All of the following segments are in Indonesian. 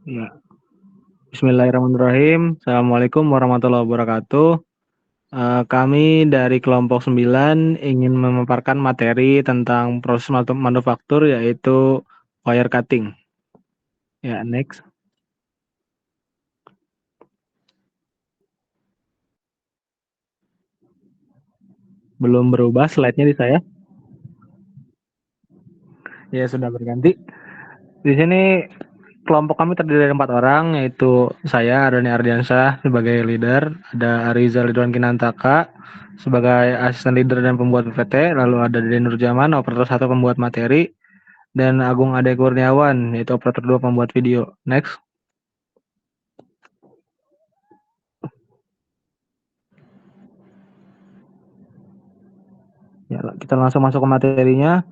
Ya, Bismillahirrahmanirrahim. Assalamualaikum warahmatullahi wabarakatuh. Kami dari kelompok 9 ingin memaparkan materi tentang proses manufaktur yaitu wire cutting. Ya, next. Belum berubah slide-nya di saya. Ya, sudah berganti. Di sini kelompok kami terdiri dari 4 orang, yaitu saya, Dani Ardiansyah sebagai leader, ada Ariza Ridwan Kinantaka sebagai asisten leader dan pembuat PPT, lalu ada Dede Nurjaman, operator 1 pembuat materi, dan Agung Ade Kurniawan, yaitu operator 2 pembuat video. Next. Ya, kita langsung masuk ke materinya.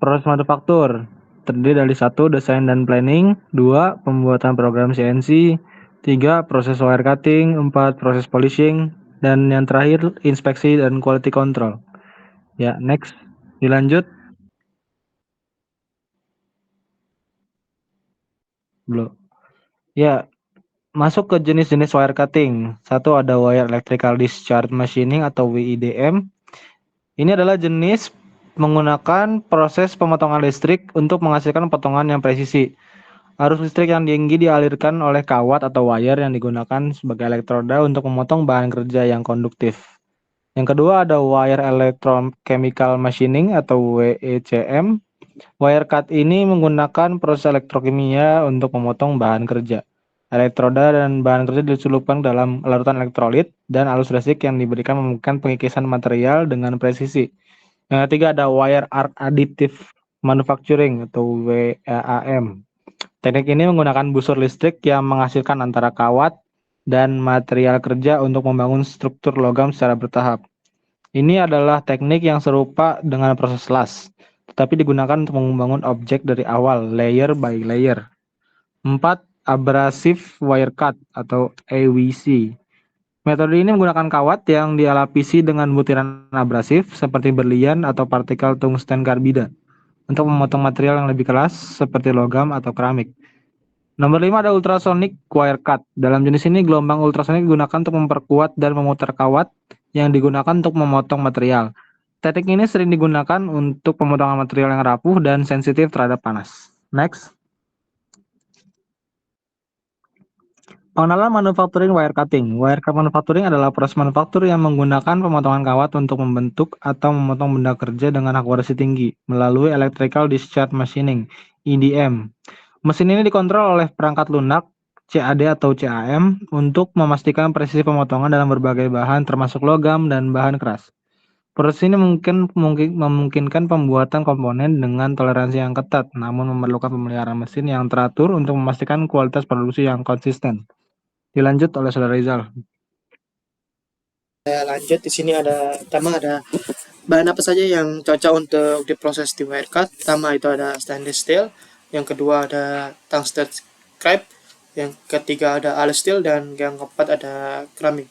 Proses manufaktur terdiri dari 1. Desain dan planning, 2. Pembuatan program CNC, 3. Proses wire cutting, 4. Proses polishing, dan yang terakhir inspeksi dan quality control. Ya, next. Dilanjut. Belum. Ya, masuk ke jenis-jenis wire cutting. 1. Ada wire electrical discharge machining atau WIDM. Ini adalah jenis menggunakan proses pemotongan listrik untuk menghasilkan potongan yang presisi. Arus listrik yang tinggi dialirkan oleh kawat atau wire yang digunakan sebagai elektroda untuk memotong bahan kerja yang konduktif. Yang kedua ada wire electrochemical machining atau WECM. Wire cut ini menggunakan proses elektrokimia untuk memotong bahan kerja. Elektroda dan bahan kerja dicelupkan dalam larutan elektrolit dan arus listrik yang diberikan memungkinkan pengikisan material dengan presisi. Yang ketiga ada wire arc additive manufacturing atau WAAM. Teknik ini menggunakan busur listrik yang menghasilkan antara kawat dan material kerja untuk membangun struktur logam secara bertahap. Ini adalah teknik yang serupa dengan proses las, tetapi digunakan untuk membangun objek dari awal, layer by layer. 4. Abrasive wire cut atau AWC. Metode ini menggunakan kawat yang dilapisi dengan butiran abrasif seperti berlian atau partikel tungsten karbida untuk memotong material yang lebih keras seperti logam atau keramik. Nomor 5 ada ultrasonic wire cut. Dalam jenis ini gelombang ultrasonik digunakan untuk memperkuat dan memutar kawat yang digunakan untuk memotong material. Teknik ini sering digunakan untuk pemotongan material yang rapuh dan sensitif terhadap panas. Next. Pengenalan manufacturing wire cutting. Wire cut manufacturing adalah proses manufaktur yang menggunakan pemotongan kawat untuk membentuk atau memotong benda kerja dengan akurasi tinggi melalui electrical discharge machining (EDM). Mesin ini dikontrol oleh perangkat lunak CAD atau CAM untuk memastikan presisi pemotongan dalam berbagai bahan termasuk logam dan bahan keras. Proses ini memungkinkan pembuatan komponen dengan toleransi yang ketat, namun memerlukan pemeliharaan mesin yang teratur untuk memastikan kualitas produksi yang konsisten. Dilanjut oleh Saudara Rizal. Saya lanjut di sini ada bahan apa saja yang cocok untuk diproses di wire cut. Pertama itu ada stainless steel, yang kedua ada tungsten scrap, yang ketiga ada alloy steel, dan yang keempat ada keramik.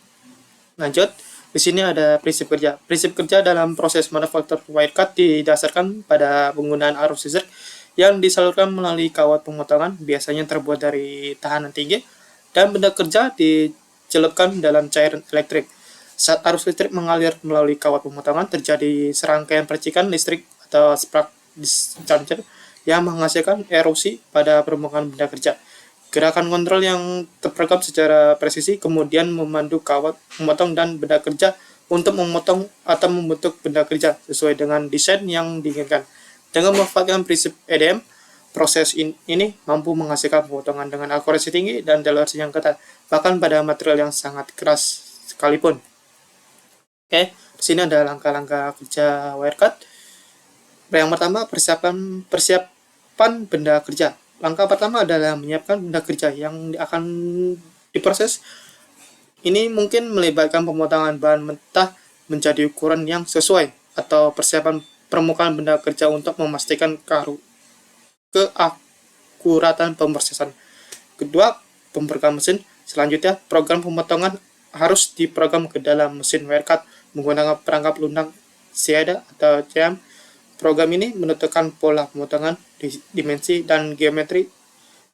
Lanjut, di sini ada prinsip kerja. Prinsip kerja dalam proses manufaktur wire cut didasarkan pada penggunaan arus listrik yang disalurkan melalui kawat pemotongan, biasanya terbuat dari tahanan tinggi, dan benda kerja dicelupkan dalam cairan elektrik. Saat arus listrik mengalir melalui kawat pemotongan, terjadi serangkaian percikan listrik atau spark discharge yang menghasilkan erosi pada permukaan benda kerja. Gerakan kontrol yang terprogram secara presisi kemudian memandu kawat memotong dan benda kerja untuk memotong atau membentuk benda kerja sesuai dengan desain yang diinginkan. Dengan memanfaatkan prinsip EDM, proses ini mampu menghasilkan pemotongan dengan akurasi tinggi dan toleransi yang ketat, bahkan pada material yang sangat keras sekalipun. Oke, di sini ada langkah-langkah kerja wire cut. Yang pertama, persiapan benda kerja. Langkah pertama adalah menyiapkan benda kerja yang akan diproses. Ini mungkin melibatkan pemotongan bahan mentah menjadi ukuran yang sesuai atau persiapan permukaan benda kerja untuk memastikan keakuratan pemrosesan. Kedua, pemrograman mesin. Selanjutnya, program pemotongan harus diprogram ke dalam mesin wire cut menggunakan perangkat lunak CAD atau CAM. Program ini menentukan pola pemotongan, dimensi, dan geometri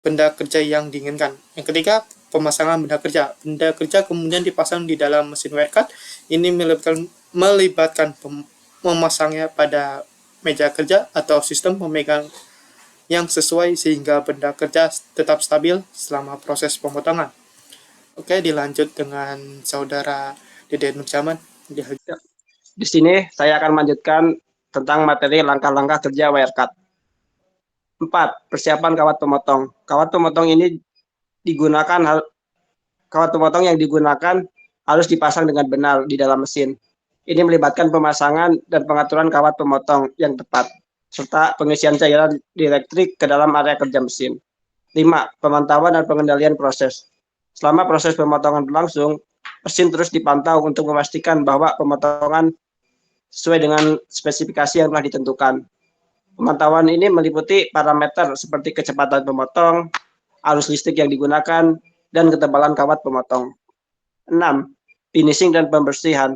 benda kerja yang diinginkan. Yang ketiga, pemasangan benda kerja. Benda kerja kemudian dipasang di dalam mesin wirecard. Ini melibatkan memasangnya pada meja kerja atau sistem pemegang yang sesuai sehingga benda kerja tetap stabil selama proses pemotongan. Oke, dilanjut dengan saudara Dede Nurjaman. Di sini saya akan melanjutkan tentang materi langkah-langkah kerja wirecard. 4. Persiapan kawat pemotong. Kawat pemotong yang digunakan harus dipasang dengan benar di dalam mesin. Ini melibatkan pemasangan dan pengaturan kawat pemotong yang tepat, serta pengisian cairan dielektrik ke dalam area kerja mesin. 5. Pemantauan dan pengendalian proses. Selama proses pemotongan berlangsung, mesin terus dipantau untuk memastikan bahwa pemotongan sesuai dengan spesifikasi yang telah ditentukan. Pemantauan ini meliputi parameter seperti kecepatan pemotong, arus listrik yang digunakan, dan ketebalan kawat pemotong. 6. Finishing dan pembersihan.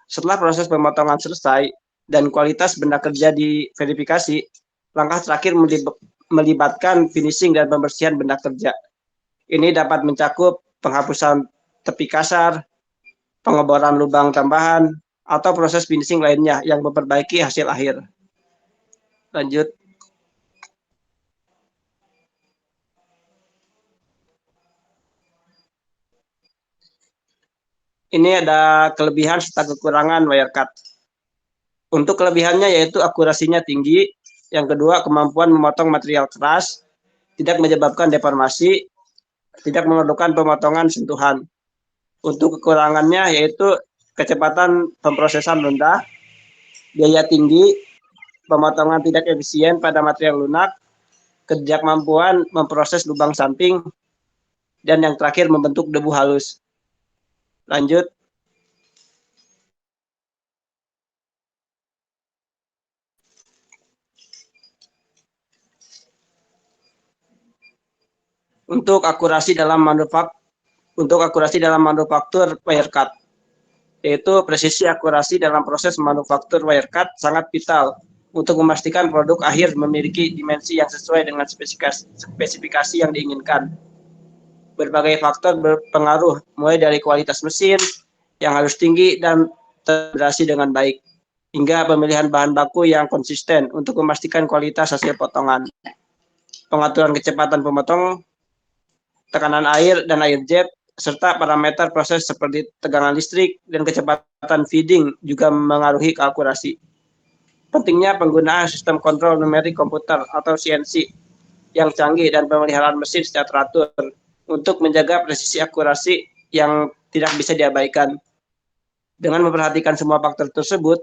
Setelah proses pemotongan selesai dan kualitas benda kerja diverifikasi, langkah terakhir melibatkan finishing dan pembersihan benda kerja. Ini dapat mencakup penghapusan tepi kasar, pengeboran lubang tambahan, atau proses finishing lainnya yang memperbaiki hasil akhir. Lanjut. Ini ada kelebihan serta kekurangan wirecard. Untuk kelebihannya yaitu akurasinya tinggi, yang kedua kemampuan memotong material keras, tidak menyebabkan deformasi, tidak memerlukan pemotongan sentuhan. Untuk kekurangannya yaitu kecepatan pemrosesan rendah, biaya tinggi, pemotongan tidak efisien pada material lunak, ketidakmampuan memproses lubang samping, dan yang terakhir membentuk debu halus. Lanjut. Untuk akurasi dalam manufaktur wirecard, yaitu presisi akurasi dalam proses manufaktur wirecard sangat vital untuk memastikan produk akhir memiliki dimensi yang sesuai dengan spesifikasi yang diinginkan. Berbagai faktor berpengaruh, mulai dari kualitas mesin yang harus tinggi dan terintegrasi dengan baik, hingga pemilihan bahan baku yang konsisten untuk memastikan kualitas hasil potongan. Pengaturan kecepatan pemotong, tekanan air dan air jet, serta parameter proses seperti tegangan listrik dan kecepatan feeding juga mengaruhi akurasi. Pentingnya penggunaan sistem kontrol numerik komputer atau CNC yang canggih dan pemeliharaan mesin secara teratur untuk menjaga presisi akurasi yang tidak bisa diabaikan. Dengan memperhatikan semua faktor tersebut,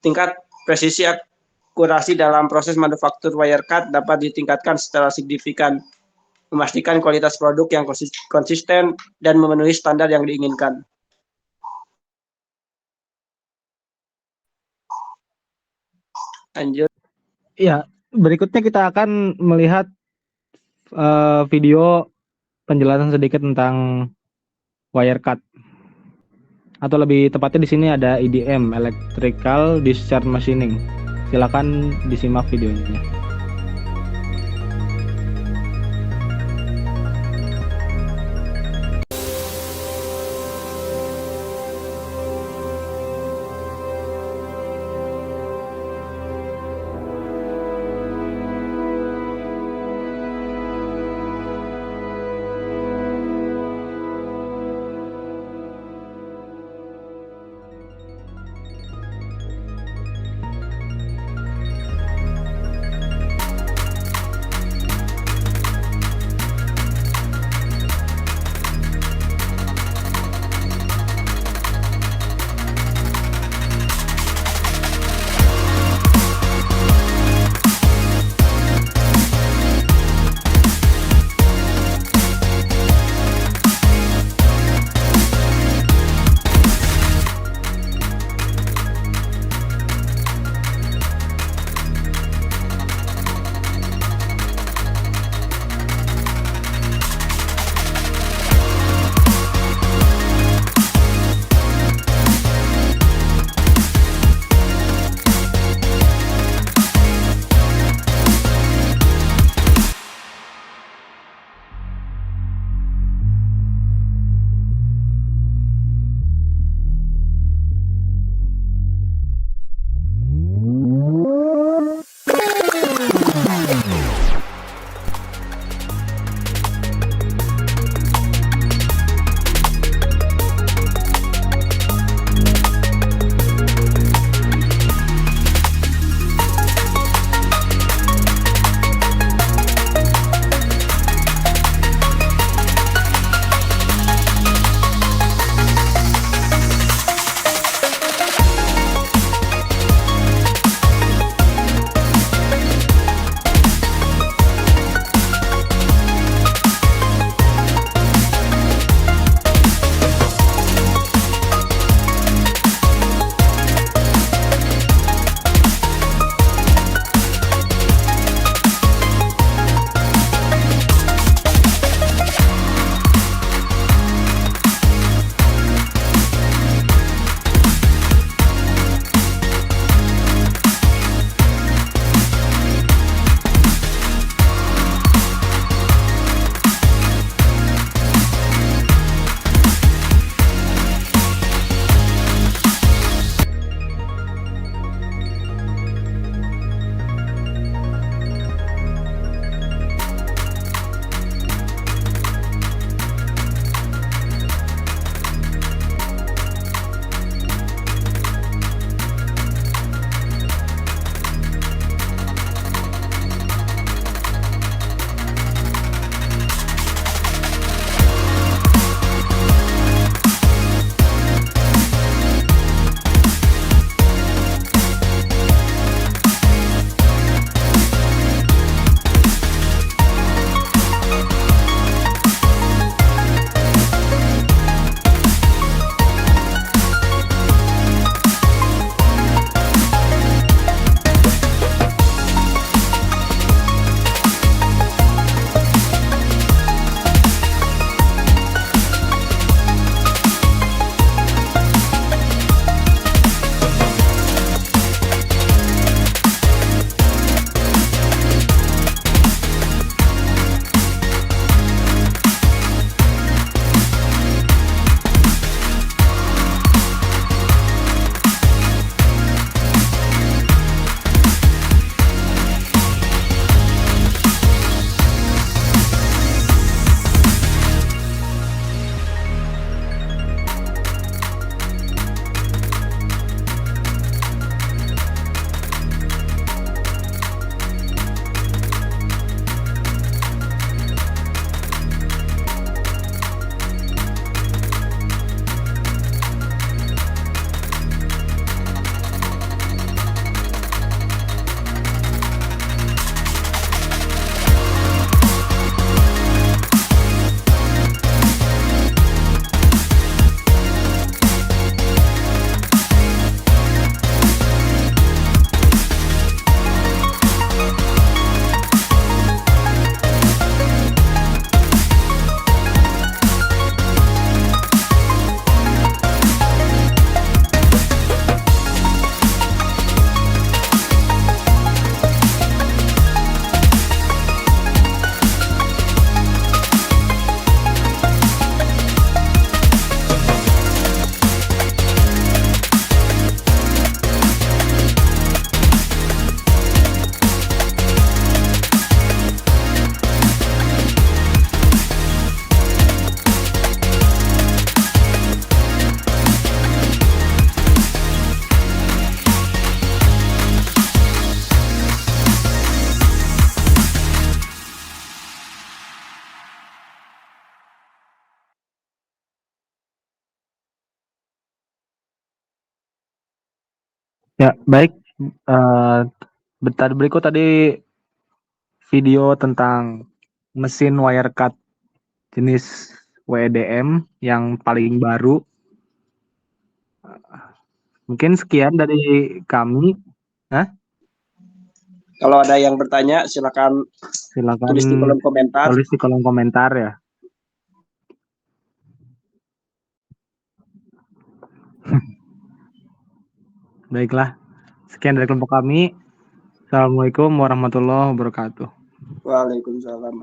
tingkat presisi akurasi dalam proses manufaktur wirecard dapat ditingkatkan secara signifikan, memastikan kualitas produk yang konsisten dan memenuhi standar yang diinginkan. Lanjut. Ya, berikutnya kita akan melihat video penjelasan sedikit tentang wirecard. Atau lebih tepatnya di sini ada EDM, Electrical Discharge Machining. Silakan disimak videonya. Ya, baik. Berikut tadi video tentang mesin wire cut jenis WEDM yang paling baru. Mungkin sekian dari kami. Kalau ada yang bertanya, silakan Silakan tulis di kolom komentar. tulis di kolom komentar ya. Baiklah, sekian dari kelompok kami. Assalamualaikum warahmatullahi wabarakatuh. Waalaikumsalam.